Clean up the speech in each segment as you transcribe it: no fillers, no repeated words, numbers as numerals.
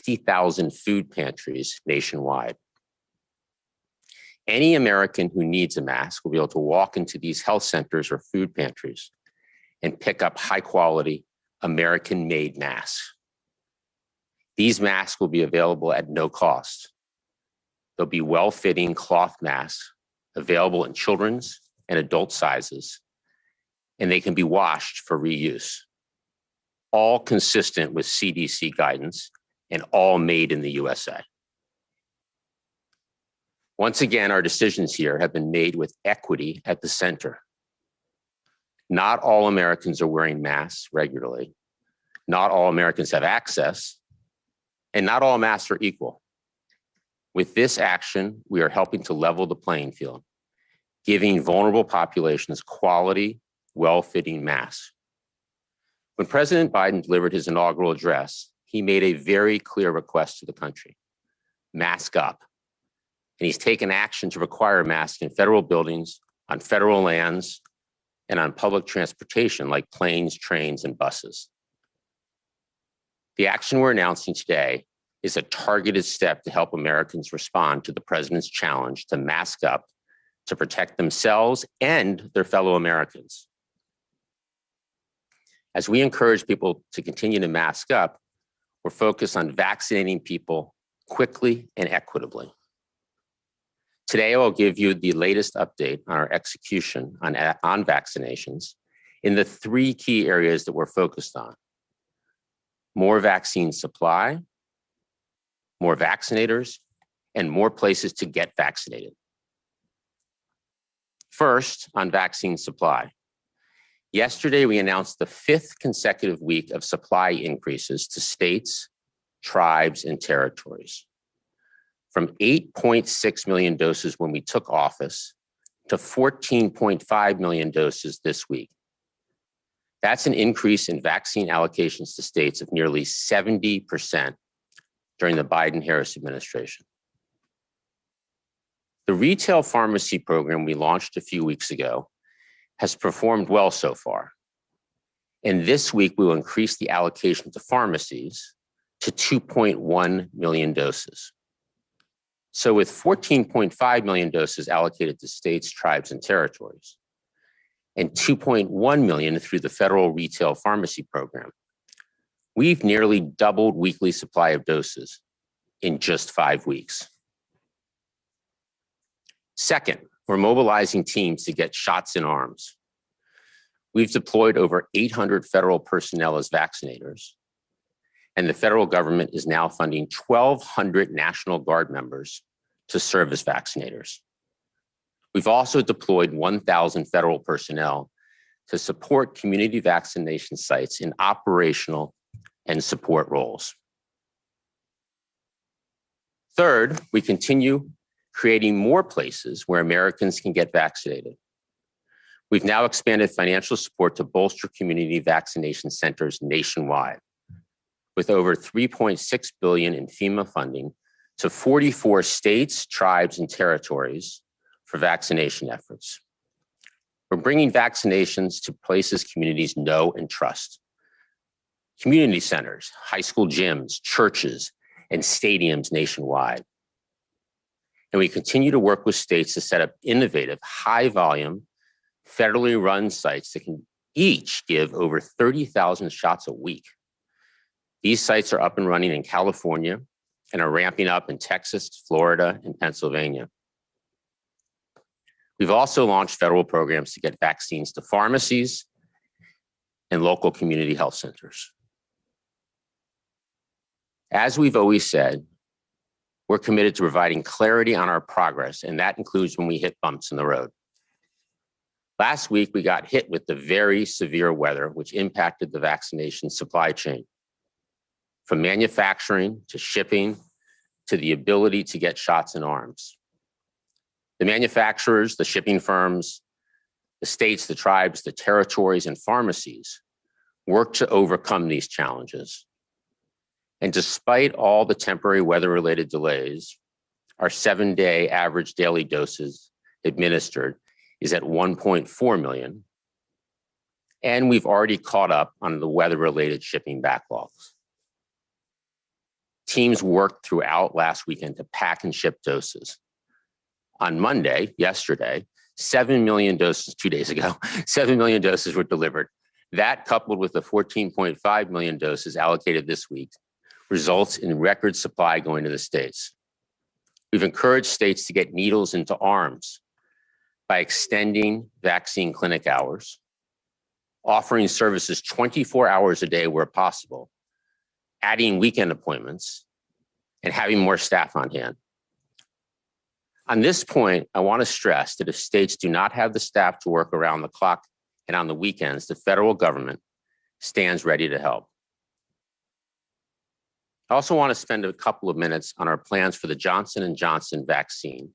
50,000 food pantries nationwide. Any American who needs a mask will be able to walk into these health centers or food pantries and pick up high-quality, American-made masks. These masks will be available at no cost. They'll be well-fitting cloth masks available in children's and adult sizes, and they can be washed for reuse, all consistent with CDC guidance and all made in the USA. Once again, our decisions here have been made with equity at the center. Not all Americans are wearing masks regularly. Not all Americans have access, and not all masks are equal. With this action, we are helping to level the playing field, giving vulnerable populations quality, well-fitting masks. When President Biden delivered his inaugural address, he made a very clear request to the country: mask up. And he's taken action to require masks in federal buildings, on federal lands, and on public transportation like planes, trains, and buses. The action we're announcing today is a targeted step to help Americans respond to the president's challenge to mask up to protect themselves and their fellow Americans. As we encourage people to continue to mask up, we're focused on vaccinating people quickly and equitably. Today, I'll give you the latest update on our execution on vaccinations in the three key areas that we're focused on: more vaccine supply, more vaccinators, and more places to get vaccinated. First, on vaccine supply. Yesterday, we announced the 5th consecutive week of supply increases to states, tribes, and territories, from 8.6 million doses when we took office to 14.5 million doses this week. That's an increase in vaccine allocations to states of nearly 70% during the Biden-Harris administration. The retail pharmacy program we launched a few weeks ago has performed well so far. And this week, we will increase the allocation to pharmacies to 2.1 million doses. So with 14.5 million doses allocated to states, tribes, and territories, and 2.1 million through the federal retail pharmacy program, we've nearly doubled weekly supply of doses in just 5 weeks. Second, we're mobilizing teams to get shots in arms. We've deployed over 800 federal personnel as vaccinators, and the federal government is now funding 1,200 National Guard members to serve as vaccinators. We've also deployed 1,000 federal personnel to support community vaccination sites in operational and support roles. Third, we continue creating more places where Americans can get vaccinated. We've now expanded financial support to bolster community vaccination centers nationwide, with over $3.6 billion in FEMA funding to 44 states, tribes, and territories for vaccination efforts. We're bringing vaccinations to places communities know and trust: community centers, high school gyms, churches, and stadiums nationwide. And we continue to work with states to set up innovative, high-volume, federally run sites that can each give over 30,000 shots a week. These sites are up and running in California and are ramping up in Texas, Florida, and Pennsylvania. We've also launched federal programs to get vaccines to pharmacies and local community health centers. As we've always said, we're committed to providing clarity on our progress, and that includes when we hit bumps in the road. Last week, we got hit with the very severe weather, which impacted the vaccination supply chain, from manufacturing to shipping to the ability to get shots in arms. The manufacturers, the shipping firms, the states, the tribes, the territories, and pharmacies worked to overcome these challenges. And despite all the temporary weather-related delays, our 7-day average daily doses administered is at 1.4 million, and we've already caught up on the weather-related shipping backlogs. Teams worked throughout last weekend to pack and ship doses. On Monday, yesterday, 7 million doses, 2 days ago, 7 million doses were delivered. That, coupled with the 14.5 million doses allocated this week, results in record supply going to the states. We've encouraged states to get needles into arms by extending vaccine clinic hours, offering services 24 hours a day where possible, adding weekend appointments, and having more staff on hand. On this point, I want to stress that if states do not have the staff to work around the clock and on the weekends, the federal government stands ready to help. I also want to spend a couple of minutes on our plans for the Johnson & Johnson vaccine,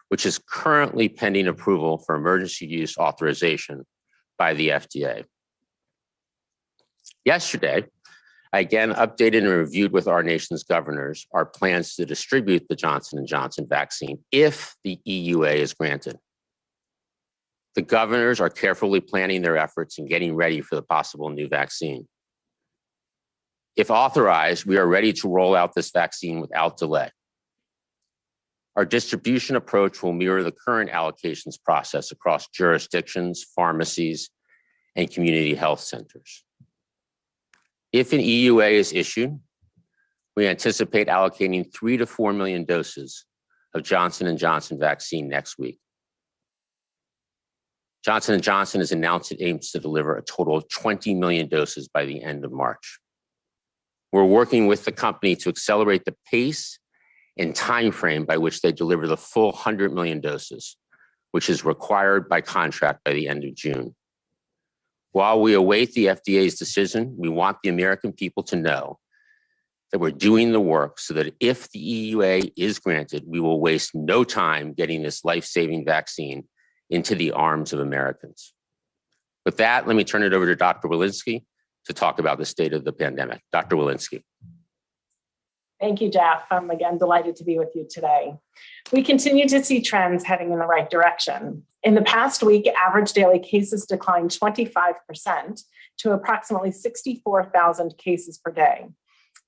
which is currently pending approval for emergency use authorization by the FDA. Yesterday, I again updated and reviewed with our nation's governors our plans to distribute the Johnson & Johnson vaccine if the EUA is granted. The governors are carefully planning their efforts and getting ready for the possible new vaccine. If authorized, we are ready to roll out this vaccine without delay. Our distribution approach will mirror the current allocations process across jurisdictions, pharmacies, and community health centers. If an EUA is issued, we anticipate allocating 3 to 4 million doses of Johnson & Johnson vaccine next week. Johnson & Johnson has announced it aims to deliver a total of 20 million doses by the end of March. We're working with the company to accelerate the pace and timeframe by which they deliver the full 100 million doses, which is required by contract by the end of June. While we await the FDA's decision, we want the American people to know that we're doing the work so that if the EUA is granted, we will waste no time getting this life-saving vaccine into the arms of Americans. With that, let me turn it over to Dr. Walensky to talk about the state of the pandemic. Dr. Walensky. Thank you, Jeff. I'm again delighted to be with you today. We continue to see trends heading in the right direction. In the past week, average daily cases declined 25% to approximately 64,000 cases per day.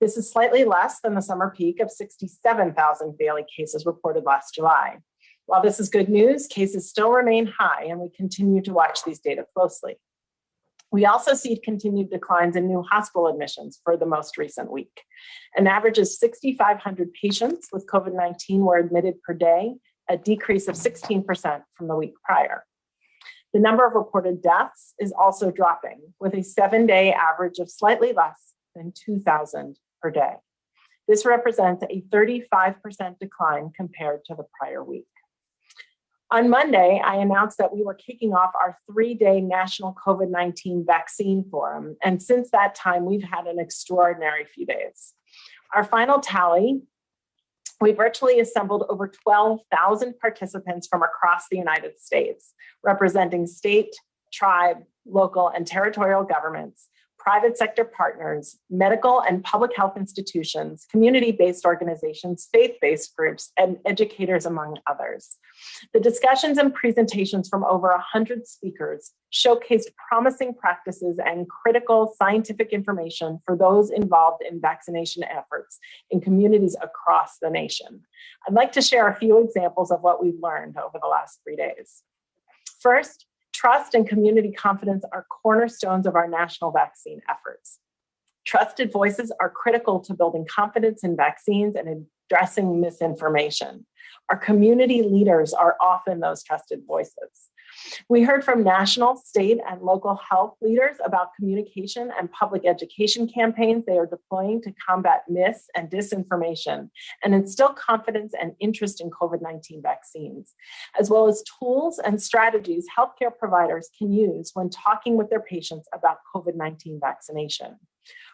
This is slightly less than the summer peak of 67,000 daily cases reported last July. While this is good news, cases still remain high, and we continue to watch these data closely. We also see continued declines in new hospital admissions for the most recent week. An average of 6,500 patients with COVID-19 were admitted per day, a decrease of 16% from the week prior. The number of reported deaths is also dropping, with a 7-day average of slightly less than 2,000 per day. This represents a 35% decline compared to the prior week. On Monday, I announced that we were kicking off our 3-day National COVID-19 Vaccine Forum, and since that time, we've had an extraordinary few days. Our final tally, we virtually assembled over 12,000 participants from across the United States, representing state, tribe, local, and territorial governments, private sector partners, medical and public health institutions, community-based organizations, faith-based groups, and educators, among others. The discussions and presentations from over 100 speakers showcased promising practices and critical scientific information for those involved in vaccination efforts in communities across the nation. I'd like to share a few examples of what we've learned over the last 3 days. First, trust and community confidence are cornerstones of our national vaccine efforts. Trusted voices are critical to building confidence in vaccines and addressing misinformation. Our community leaders are often those trusted voices. We heard from national, state, and local health leaders about communication and public education campaigns they are deploying to combat myths and disinformation and instill confidence and interest in COVID-19 vaccines, as well as tools and strategies healthcare providers can use when talking with their patients about COVID-19 vaccination.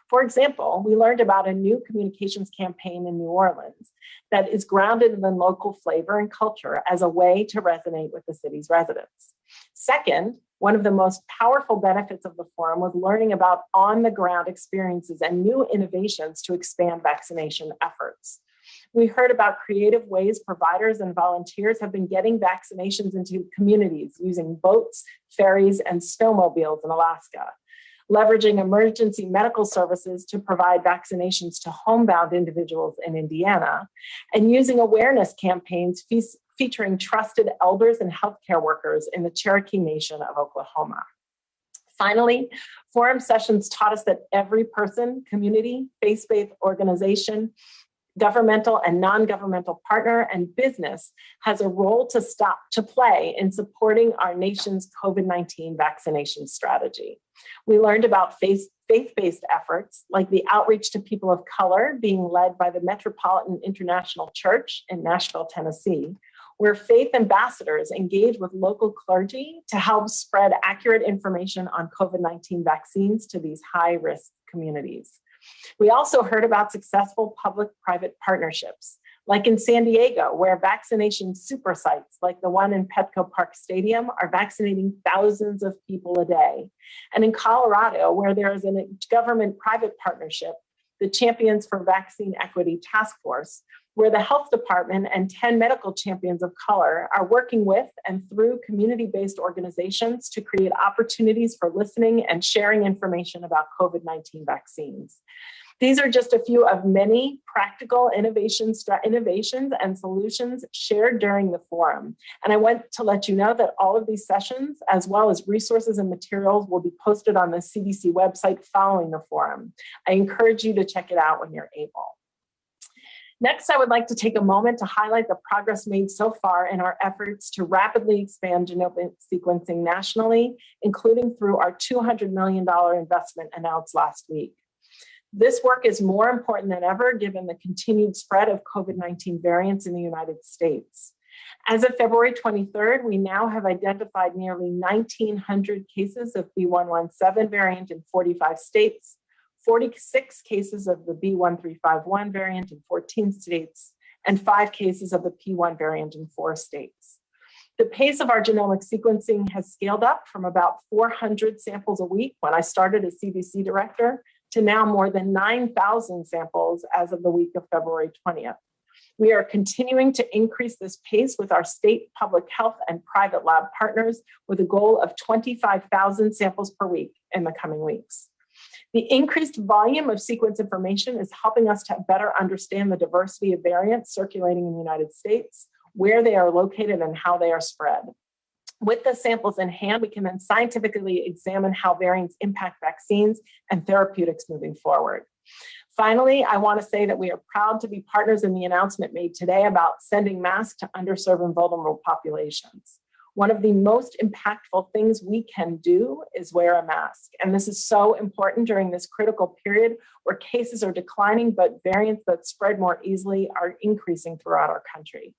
For example, we learned about a new communications campaign in New Orleans that is grounded in local flavor and culture as a way to resonate with the city's residents. Second, one of the most powerful benefits of the forum was learning about on-the-ground experiences and new innovations to expand vaccination efforts. We heard about creative ways providers and volunteers have been getting vaccinations into communities using boats, ferries, and snowmobiles in Alaska. leveraging emergency medical services to provide vaccinations to homebound individuals in Indiana, and using awareness campaigns featuring trusted elders and healthcare workers in the Cherokee Nation of Oklahoma. Finally, forum sessions taught us that every person, community, faith-based organization, governmental and non-governmental partner, and business has a role to play in supporting our nation's COVID-19 vaccination strategy. We learned about faith-based efforts like the outreach to people of color being led by the Metropolitan International Church in Nashville, Tennessee, where faith ambassadors engage with local clergy to help spread accurate information on COVID-19 vaccines to these high-risk communities. We also heard about successful public-private partnerships, like in San Diego, where vaccination super sites like the one in Petco Park Stadium are vaccinating thousands of people a day. And in Colorado, where there is a government-private partnership, the Champions for Vaccine Equity Task Force, where the health department and 10 medical champions of color are working with and through community-based organizations to create opportunities for listening and sharing information about COVID-19 vaccines. These are just a few of many practical innovations and solutions shared during the forum. And I want to let you know that all of these sessions, as well as resources and materials, will be posted on the CDC website following the forum. I encourage you to check it out when you're able. Next, I would like to take a moment to highlight the progress made so far in our efforts to rapidly expand genomic sequencing nationally, including through our $200 million investment announced last week. This work is more important than ever given the continued spread of COVID-19 variants in the United States. As of February 23rd, we now have identified nearly 1,900 cases of B117 variant in 45 states, 46 cases of the B1351 variant in 14 states, and 5 cases of the P1 variant in 4 states. The pace of our genomic sequencing has scaled up from about 400 samples a week when I started as CDC director to now more than 9,000 samples as of the week of February 20th. We are continuing to increase this pace with our state public health and private lab partners with a goal of 25,000 samples per week in the coming weeks. The increased volume of sequence information is helping us to better understand the diversity of variants circulating in the United States, where they are located, and how they are spread. With the samples in hand, we can then scientifically examine how variants impact vaccines and therapeutics moving forward. Finally, I want to say that we are proud to be partners in the announcement made today about sending masks to underserved and vulnerable populations. One of the most impactful things we can do is wear a mask. And this is so important during this critical period where cases are declining, but variants that spread more easily are increasing throughout our country.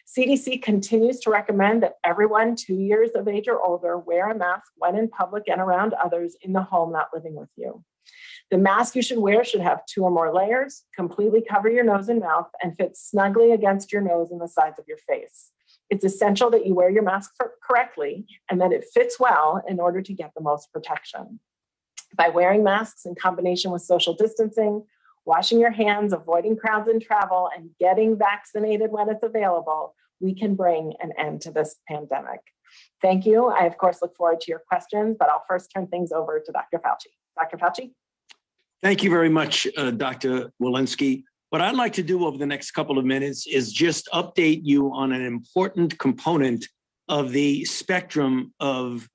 CDC continues to recommend that everyone 2 years of age or older wear a mask when in public and around others in the home not living with you. The mask you should wear should have 2 or more layers, completely cover your nose and mouth, and fit snugly against your nose and the sides of your face. It's essential that you wear your mask correctly and that it fits well in order to get the most protection. By wearing masks in combination with social distancing, washing your hands, avoiding crowds and travel, and getting vaccinated when it's available, we can bring an end to this pandemic. Thank you. I, of course, look forward to your questions, but I'll first turn things over to Dr. Fauci. Dr. Fauci? Thank you very much, Dr. Walensky. What I'd like to do over the next couple of minutes is just update you on an important component of the spectrum of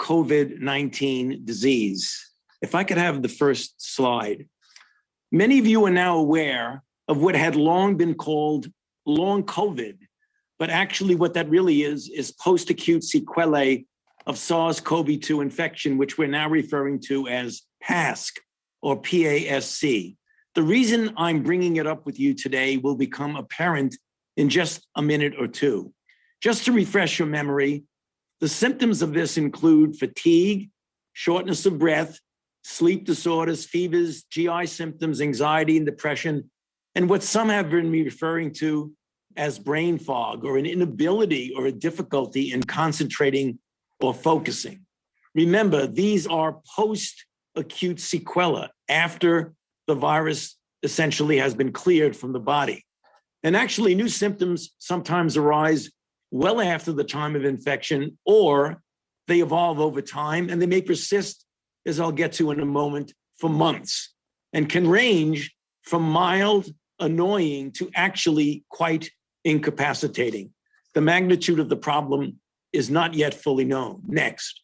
COVID-19 disease. If I could have the first slide. Many of you are now aware of what had long been called long COVID, but actually what that really is post-acute sequelae of SARS-CoV-2 infection, which we're now referring to as PASC or PASC. The reason I'm bringing it up with you today will become apparent in just a minute or two. Just to refresh your memory, the symptoms of this include fatigue, shortness of breath, sleep disorders, fevers, GI symptoms, anxiety and depression, and what some have been referring to as brain fog or an inability or a difficulty in concentrating or focusing. Remember, these are post-acute sequelae after the virus essentially has been cleared from the body. And actually, new symptoms sometimes arise well after the time of infection, or they evolve over time and they may persist as I'll get to in a moment, for months, and can range from mild, annoying to actually quite incapacitating. The magnitude of the problem is not yet fully known. Next.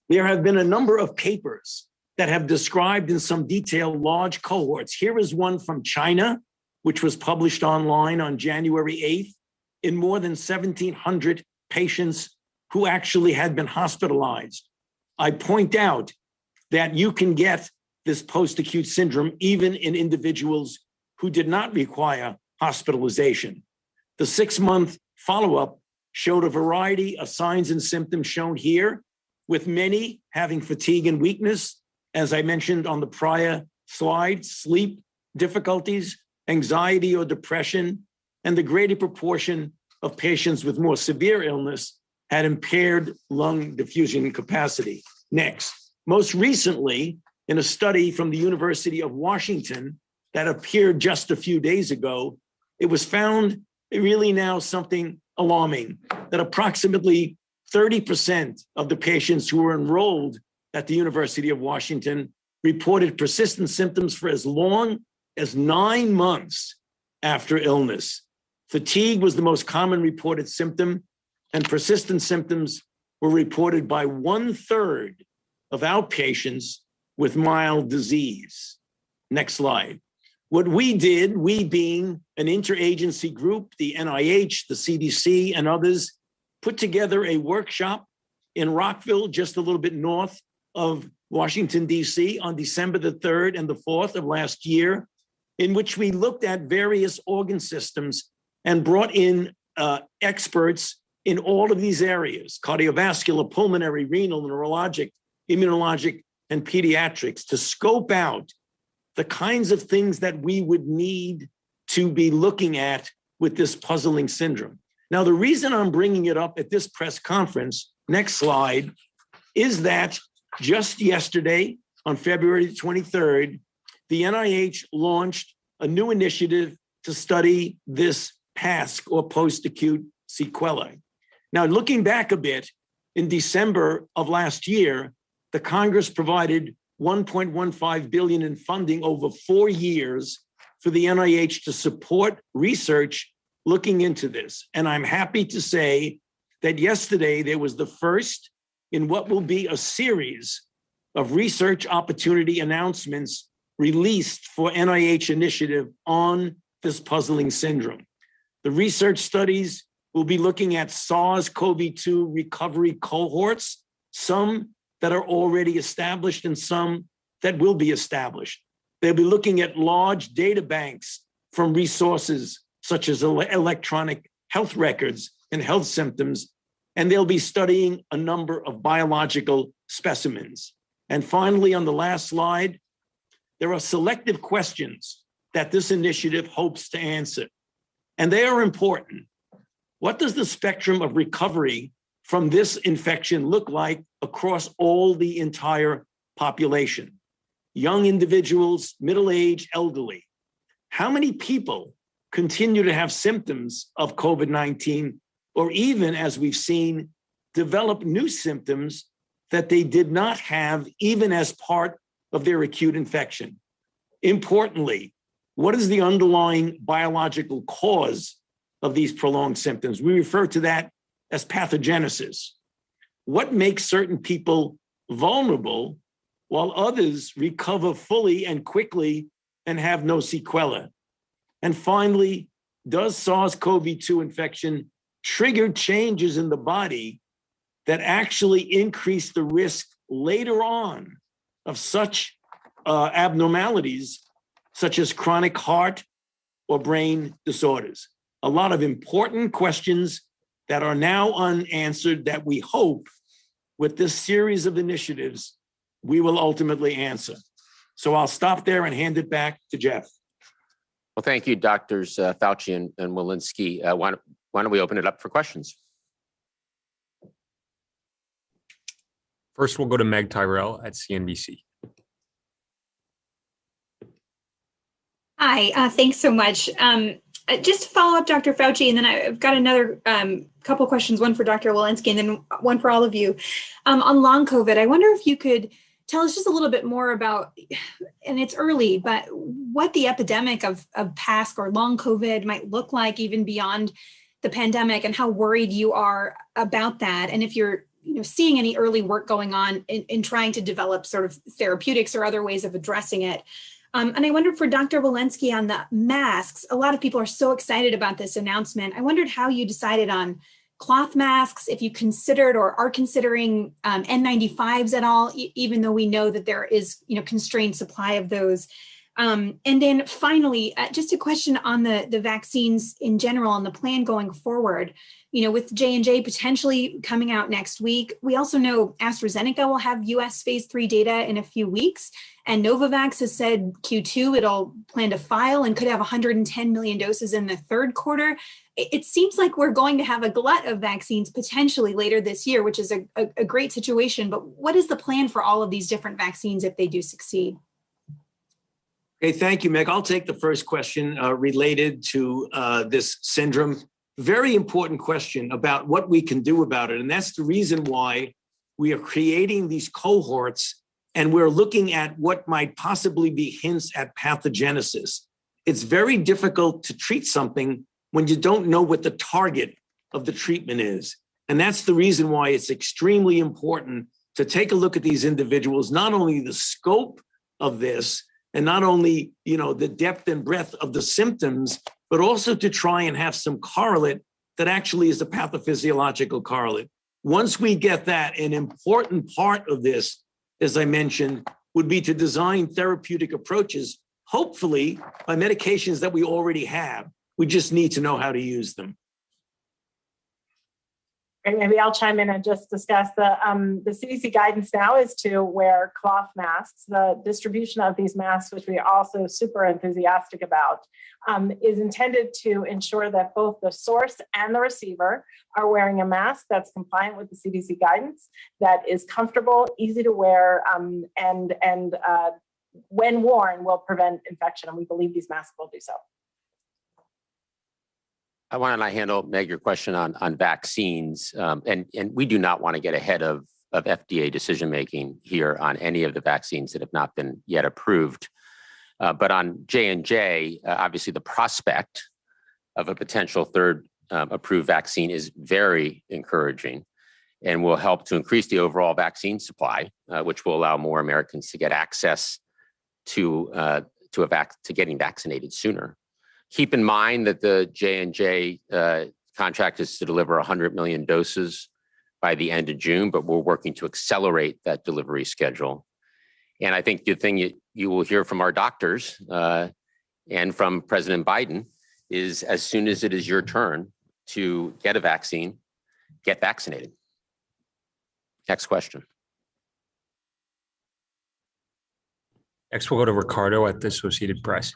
There have been a number of papers that have described in some detail large cohorts. Here is one from China, which was published online on January 8th, in more than 1,700 patients who actually had been hospitalized. I point out that you can get this post-acute syndrome even in individuals who did not require hospitalization. The 6-month follow-up showed a variety of signs and symptoms shown here, with many having fatigue and weakness, as I mentioned on the prior slide, sleep difficulties, anxiety or depression, and the greater proportion of patients with more severe illness had impaired lung diffusion capacity. Next. Most recently, in a study from the University of Washington that appeared just a few days ago, it was found really now something alarming, that approximately 30% of the patients who were enrolled at the University of Washington reported persistent symptoms for as long as 9 months after illness. Fatigue was the most common reported symptom, and persistent symptoms were reported by 1/3 of outpatients with mild disease. Next slide. What we did, we being an interagency group, the NIH, the CDC, and others, put together a workshop in Rockville, just a little bit north of Washington, D.C., on December the 3rd and the 4th of last year, in which we looked at various organ systems and brought in experts in all of these areas: cardiovascular, pulmonary, renal, neurologic, immunologic, and pediatrics, to scope out the kinds of things that we would need to be looking at with this puzzling syndrome. Now, the reason I'm bringing it up at this press conference, next slide, is that just yesterday, on February 23rd, the NIH launched a new initiative to study this PASC, or post-acute sequelae. Now, looking back a bit, in December of last year, the Congress provided $1.15 billion in funding over 4 years for the NIH to support research looking into this. And I'm happy to say that yesterday there was the first in what will be a series of research opportunity announcements released for NIH initiative on this puzzling syndrome. The research studies will be looking at SARS-CoV-2 recovery cohorts, some that are already established and some that will be established. They'll be looking at large data banks from resources such as electronic health records and health symptoms, and they'll be studying a number of biological specimens. And finally, on the last slide, there are selective questions that this initiative hopes to answer, and they are important. What does the spectrum of recovery from this infection look like across all the entire population? Young individuals, middle-aged, elderly. How many people continue to have symptoms of COVID-19, or even, as we've seen, develop new symptoms that they did not have even as part of their acute infection? Importantly, what is the underlying biological cause of these prolonged symptoms? We refer to that as pathogenesis. What makes certain people vulnerable while others recover fully and quickly and have no sequelae? And finally, does SARS-CoV-2 infection trigger changes in the body that actually increase the risk later on of such abnormalities, such as chronic heart or brain disorders? A lot of important questions that are now unanswered that we hope with this series of initiatives we will ultimately answer. So I'll stop there and hand it back to Jeff. Well, thank you, Doctors Fauci and Walensky. Why don't we open it up for questions? First, we'll go to Meg Tirrell at CNBC. Hi, thanks so much. Just to follow up, Dr. Fauci, and then I've got another couple questions, one for Dr. Walensky and then one for all of you. On long COVID, I wonder if you could tell us just a little bit more about, and it's early, but what the epidemic of PASC or long COVID might look like even beyond the pandemic, and how worried you are about that. And if you're seeing any early work going on in trying to develop sort of therapeutics or other ways of addressing it. And I wondered for Dr. Walensky on the masks, a lot of people are so excited about this announcement. I wondered how you decided on cloth masks, if you considered or are considering N95s at all, even though we know that there is constrained supply of those. And then finally, just a question on the vaccines in general and the plan going forward. With J&J potentially coming out next week, we also know AstraZeneca will have US phase 3 data in a few weeks. And Novavax has said Q2, it'll plan to file and could have 110 million doses in the third quarter. It seems like we're going to have a glut of vaccines potentially later this year, which is a great situation. But what is the plan for all of these different vaccines if they do succeed? Okay, thank you, Meg. I'll take the first question related to this syndrome. Very important question about what we can do about it. And that's the reason why we are creating these cohorts and we're looking at what might possibly be hints at pathogenesis. It's very difficult to treat something when you don't know what the target of the treatment is. And that's the reason why it's extremely important to take a look at these individuals, not only the scope of this, and not only, the depth and breadth of the symptoms, but also to try and have some correlate that actually is a pathophysiological correlate. Once we get that, an important part of this, as I mentioned, would be to design therapeutic approaches, hopefully by medications that we already have. We just need to know how to use them. And maybe I'll chime in and just discuss the CDC guidance now is to wear cloth masks. The distribution of these masks, which we are also super enthusiastic about, is intended to ensure that both the source and the receiver are wearing a mask that's compliant with the CDC guidance, that is comfortable, easy to wear, and when worn will prevent infection. And we believe these masks will do so. Why don't I handle, Meg, your question on vaccines? And we do not want to get ahead of FDA decision-making here on any of the vaccines that have not been yet approved. But on J&J, obviously the prospect of a potential third approved vaccine is very encouraging and will help to increase the overall vaccine supply, which will allow more Americans to get access to getting vaccinated sooner. Keep in mind that the J&J contract is to deliver 100 million doses by the end of June, but we're working to accelerate that delivery schedule. And I think the thing you will hear from our doctors and from President Biden is as soon as it is your turn to get a vaccine, get vaccinated. Next question. Next, we'll go to Ricardo at the Associated Press.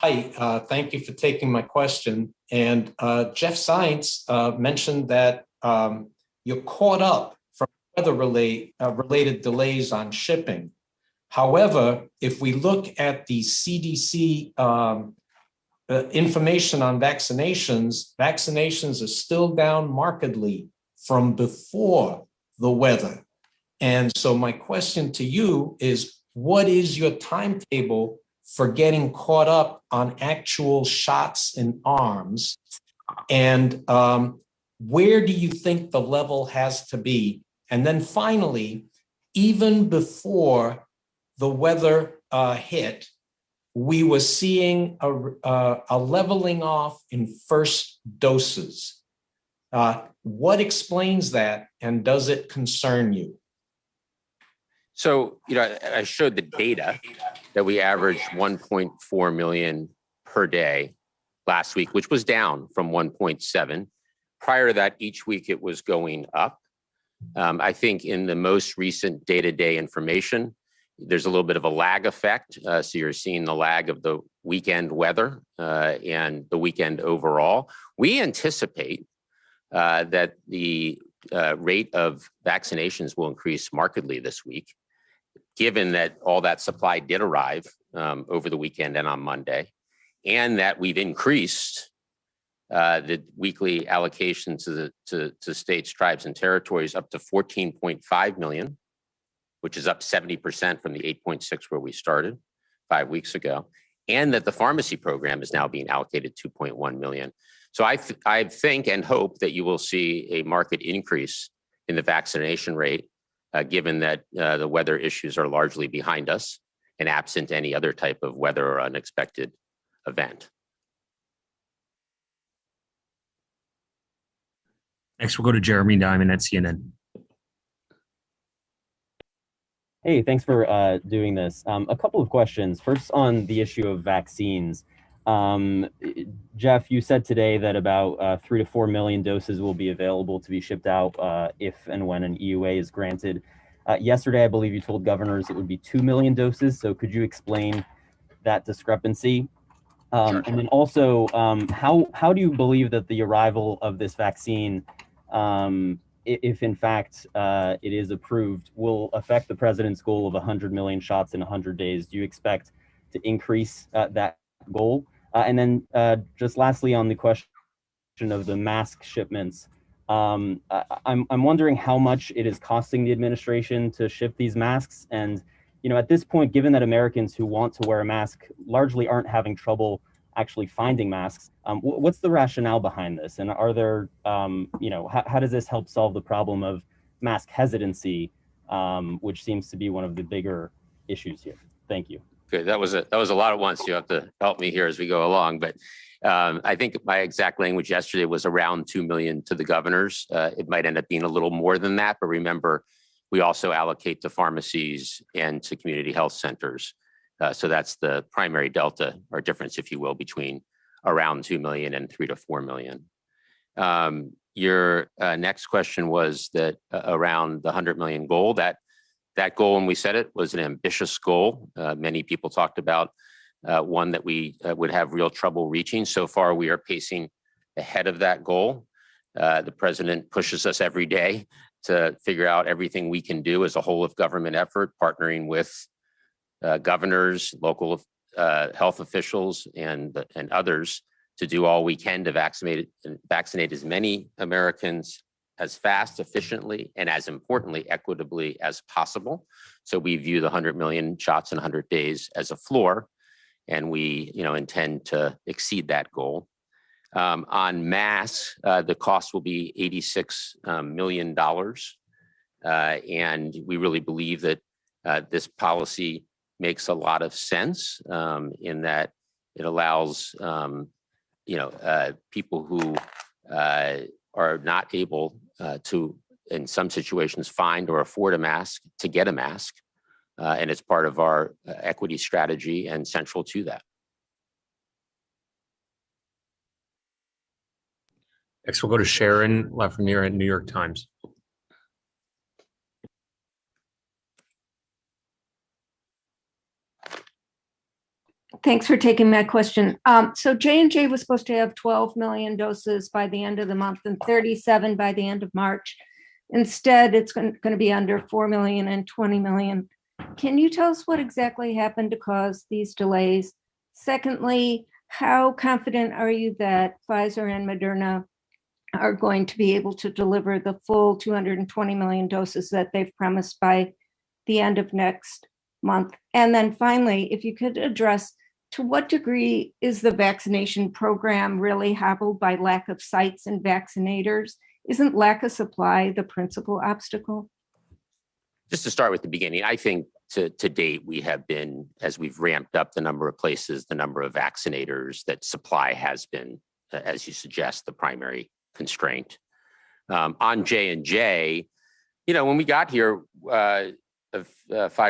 Hi, thank you for taking my question. And Jeff Zients mentioned that you're caught up from weather-related delays on shipping. However, if we look at the CDC information on vaccinations are still down markedly from before the weather. And so my question to you is, what is your timetable for getting caught up on actual shots in arms? And where do you think the level has to be? And then finally, even before the weather hit, we were seeing a leveling off in first doses. What explains that, and does it concern you? So, I showed the data that we averaged 1.4 million per day last week, which was down from 1.7. Prior to that, each week it was going up. I think in the most recent day-to-day information, there's a little bit of a lag effect. So you're seeing the lag of the weekend weather and the weekend overall. We anticipate that the rate of vaccinations will increase markedly this week, given that all that supply did arrive over the weekend and on Monday. and that we've increased the weekly allocation to states, tribes, and territories up to 14.5 million, which is up 70% from the 8.6 where we started 5 weeks ago, and that the pharmacy program is now being allocated 2.1 million. So I think and hope that you will see a market increase in the vaccination rate, given that the weather issues are largely behind us and absent any other type of weather or unexpected event. Next, we'll go to Jeremy Diamond at CNN. Hey, thanks for doing this. A couple of questions. First, on the issue of vaccines. Jeff, you said today that about 3 to 4 million doses will be available to be shipped out if and when an EUA is granted. Yesterday, I believe you told governors it would be 2 million doses. So could you explain that discrepancy? Sure. And then also, how do you believe that the arrival of this vaccine, if in fact it is approved, will affect the president's goal of 100 million shots in 100 days? Do you expect to increase that goal? And then just lastly, on the question of the mask shipments, I'm wondering how much it is costing the administration to ship these masks. And, you know, at this point, given that Americans who want to wear a mask largely aren't having trouble actually finding masks, what's the rationale behind this? And are there, you know, how does this help solve the problem of mask hesitancy, which seems to be one of the bigger issues here? Thank you. Good. That was a lot at once. You have to help me here as we go along. But I think my exact language yesterday was around 2 million to the governors. It might end up being a little more than that. But remember, we also allocate to pharmacies and to community health centers. So that's the primary delta or difference, if you will, between around 2 million and 3 to 4 million. Your next question was that around the 100 million goal. That goal, when we set it, was an ambitious goal. Many people talked about one that we would have real trouble reaching. So far, we are pacing ahead of that goal. The president pushes us every day to figure out everything we can do as a whole of government effort, partnering with governors, local health officials, and others to do all we can to vaccinate as many Americans as fast, efficiently, and as importantly, equitably as possible. So we view the 100 million shots in 100 days as a floor, and we, intend to exceed that goal. On masks, the cost will be $86 million, and we really believe that this policy makes a lot of sense in that it allows people who are not able to, in some situations, find or afford a mask to get a mask. And it's part of our equity strategy and central to that. Next, we'll go to Sharon Lafreniere at New York Times. Thanks for taking my question. So J&J was supposed to have 12 million doses by the end of the month and 37 by the end of March. Instead, it's going to be under 4 million and 20 million. Can you tell us what exactly happened to cause these delays? Secondly, how confident are you that Pfizer and Moderna are going to be able to deliver the full 220 million doses that they've promised by the end of next month? And then finally, if you could address, to what degree is the vaccination program really hobbled by lack of sites and vaccinators? Isn't lack of supply the principal obstacle? Just to start with the beginning, I think to date, we have been, as we've ramped up the number of places, the number of vaccinators, that supply has been, as you suggest, the primary constraint. On J&J, when we got here 5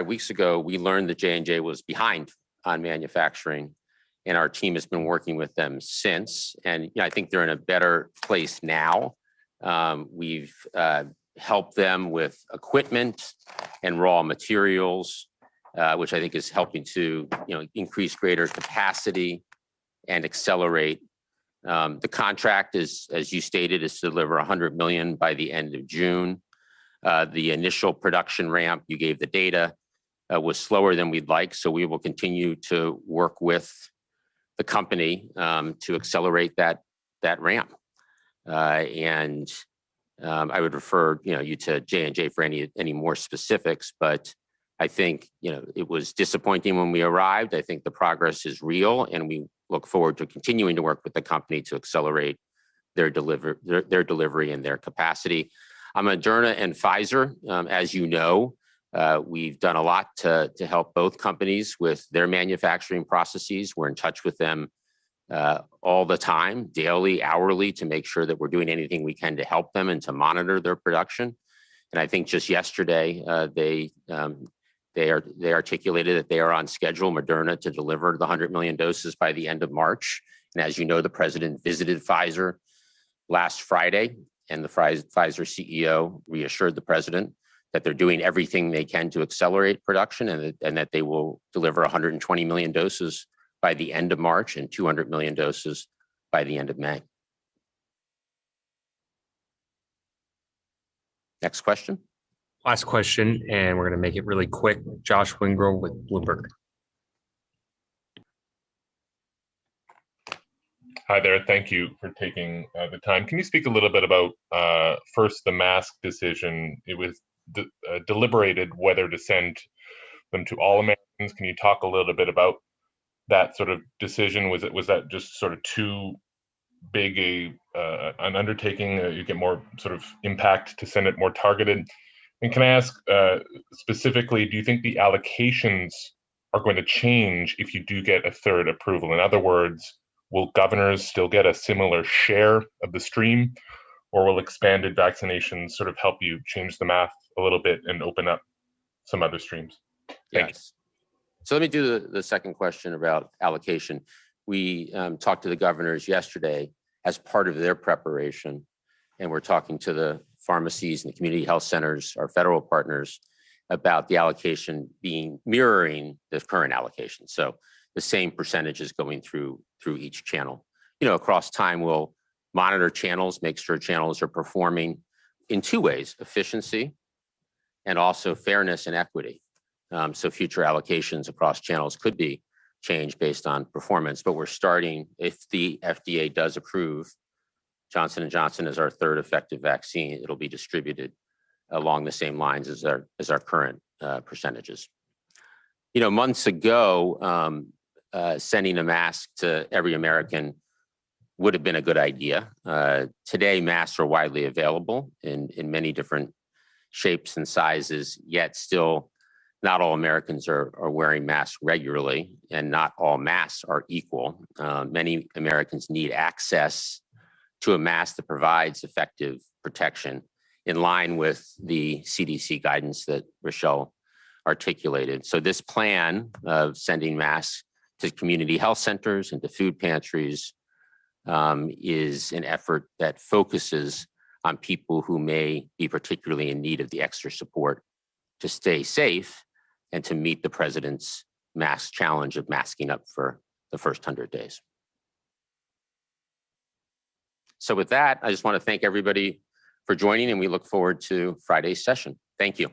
weeks ago, we learned that J&J was behind on manufacturing, and our team has been working with them since. And I think they're in a better place now. We've helped them with equipment and raw materials, which I think is helping to increase greater capacity and accelerate. The contract is, as you stated, is to deliver 100 million by the end of June. The initial production ramp, you gave the data, was slower than we'd like. So we will continue to work with the company to accelerate that ramp. I would refer you to J&J for any more specifics, but I think it was disappointing when we arrived. I think the progress is real, and we look forward to continuing to work with the company to accelerate their delivery and their capacity. On Moderna and Pfizer, as you know, we've done a lot to help both companies with their manufacturing processes. We're in touch with them all the time, daily, hourly, to make sure that we're doing anything we can to help them and to monitor their production. And I think just yesterday, they articulated that they are on schedule, Moderna, to deliver the 100 million doses by the end of March. And as you know, the president visited Pfizer last Friday, and the Pfizer CEO reassured the president that they're doing everything they can to accelerate production, and that they will deliver 120 million doses by the end of March and 200 million doses by the end of May. Next question. Last question, and we're going to make it really quick. Josh Wingrove with Bloomberg. Hi there. Thank you for taking the time. Can you speak a little bit about first the mask decision? It was deliberated whether to send them to all Americans. Can you talk a little bit about that sort of decision? Was that just sort of too big an undertaking? You get more sort of impact to send it more targeted. And can I ask specifically, do you think the allocations are going to change if you do get a third approval? In other words, will governors still get a similar share of the stream, or will expanded vaccinations sort of help you change the math a little bit and open up some other streams? Thank you. So let me do the second question about allocation. We talked to the governors yesterday as part of their preparation, and we're talking to the pharmacies and the community health centers, our federal partners, about the allocation mirroring the current allocation. So the same percentages going through each channel. Across time, we'll monitor channels, make sure channels are performing in two ways: efficiency and also fairness and equity. So future allocations across channels could be changed based on performance, but we're starting, if the FDA does approve Johnson & Johnson as our third effective vaccine, it'll be distributed along the same lines as our current percentages. Months ago, sending a mask to every American would have been a good idea. Today, masks are widely available in many different shapes and sizes, yet still not all Americans are wearing masks regularly, and not all masks are equal. Many Americans need access to a mask that provides effective protection in line with the CDC guidance that Rochelle articulated. So this plan of sending masks to community health centers and to food pantries is an effort that focuses on people who may be particularly in need of the extra support to stay safe and to meet the president's mask challenge of masking up for the first 100 days. So with that, I just want to thank everybody for joining, and we look forward to Friday's session. Thank you.